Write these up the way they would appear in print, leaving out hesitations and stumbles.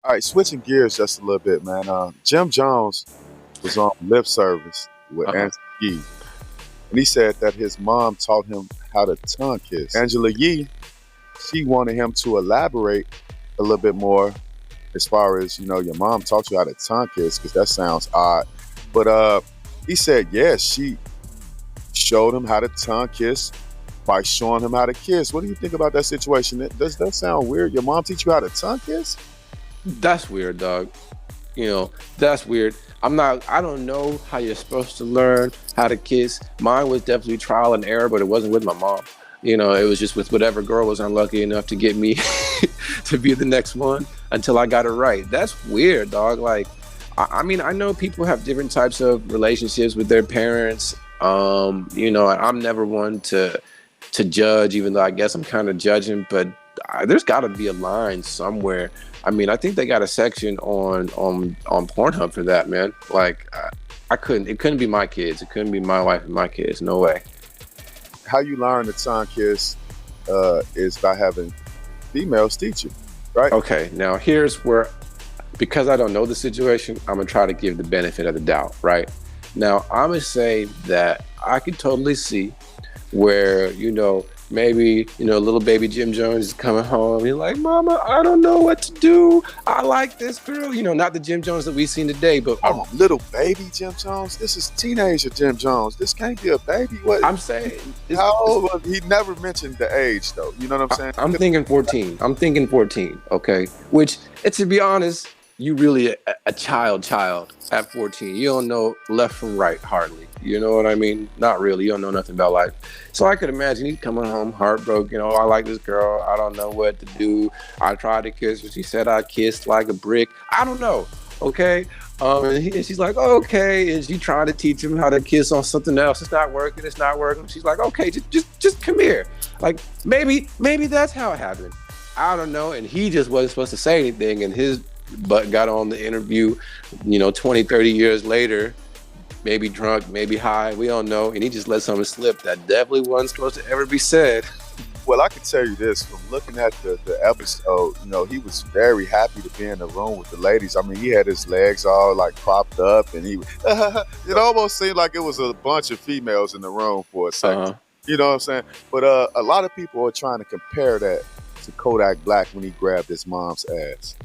All right, switching gears just a little bit, man. Jim Jones was on lip service with Uh-huh. Angela Yee, and he said that his mom taught him how to tongue kiss. Angela Yee, she wanted him to elaborate a little bit more as far as, your mom taught you how to tongue kiss, because that sounds odd. But he said, yes, she showed him how to tongue kiss by showing him how to kiss. What do you think about that situation? Does that sound weird? Your mom teach you how to tongue kiss? That's weird, dog. That's weird. I don't know how you're supposed to learn how to kiss. Mine was definitely trial and error, but it wasn't with my mom. It was just with whatever girl was unlucky enough to get me to be the next one until I got it right. That's weird, dog. Like, I mean, I know people have different types of relationships with their parents. I'm never one to judge, even though I guess I'm kind of judging, but there's got to be a line somewhere. I mean, I think they got a section on Pornhub for that, man. Like, it couldn't be my kids. It couldn't be my wife and my kids. No way. How you learn the tongue kiss is by having females teach you, right? Okay, now here's where, because I don't know the situation, I'm gonna try to give the benefit of the doubt, right? Now, I'm gonna say that I could totally see where, maybe, little baby Jim Jones is coming home. He's like, Mama, I don't know what to do. I like this girl. Not the Jim Jones that we've seen today, but little baby Jim Jones. This is teenager Jim Jones. This can't be a baby. What I'm saying, how old was he? Never mentioned the age, though. You know what I'm saying? I'm thinking 14. Okay, which, to be honest, you really a child at 14. You don't know left from right hardly. You know what I mean? Not really. You don't know nothing about life. So I could imagine he's coming home heartbroken. Oh, I like this girl. I don't know what to do. I tried to kiss her. She said I kissed like a brick. I don't know. Okay. And she's like, oh, okay. And she trying to teach him how to kiss on something else. It's not working. She's like, okay, just come here. Like, maybe that's how it happened. I don't know. And he just wasn't supposed to say anything. And his butt got on the interview, 20, 30 years later, maybe drunk, maybe high, we don't know. And he just let something slip that definitely wasn't supposed to ever be said. Well, I can tell you this, from looking at the episode, he was very happy to be in the room with the ladies. I mean, he had his legs all like propped up, and it almost seemed like it was a bunch of females in the room for a second. Uh-huh. You know what I'm saying? But a lot of people are trying to compare that to Kodak Black when he grabbed his mom's ass.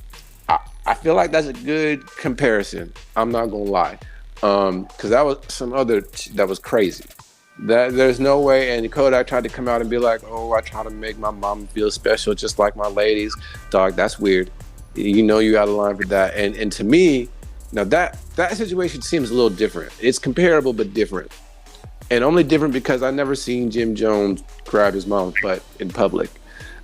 I feel like that's a good comparison. I'm not gonna lie, because that was that was crazy. That there's no way. And Kodak tried to come out and be like, "Oh, I try to make my mom feel special, just like my ladies." Dog, that's weird. You got a line for that. And to me, now that situation seems a little different. It's comparable but different, and only different because I never seen Jim Jones grab his mom's butt in public.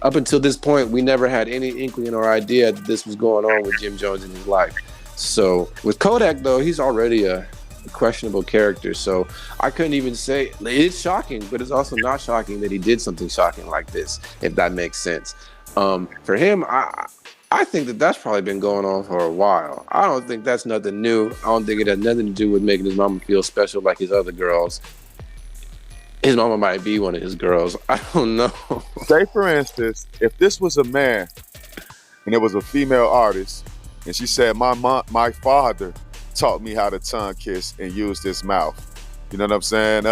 Up until this point, we never had any inkling or idea that this was going on with Jim Jones in his life. So with Kodak, though, he's already a questionable character. So I couldn't even say, it's shocking, but it's also not shocking that he did something shocking like this, if that makes sense. For him, I think that's probably been going on for a while. I don't think that's nothing new. I don't think it has nothing to do with making his mama feel special like his other girls. His mama might be one of his girls. I don't know. Say, for instance, if this was a man and it was a female artist, and she said, my father taught me how to tongue kiss and use this mouth. You know what I'm saying?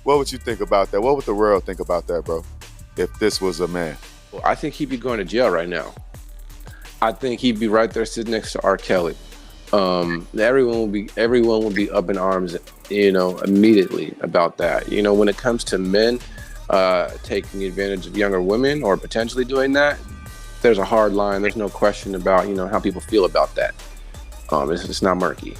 What would you think about that? What would the world think about that, bro? If this was a man? Well, I think he'd be going to jail right now. I think he'd be right there sitting next to R. Kelly. Everyone will be up in arms, immediately about that. When it comes to men taking advantage of younger women or potentially doing that, there's a hard line. There's no question about, how people feel about that. It's not murky.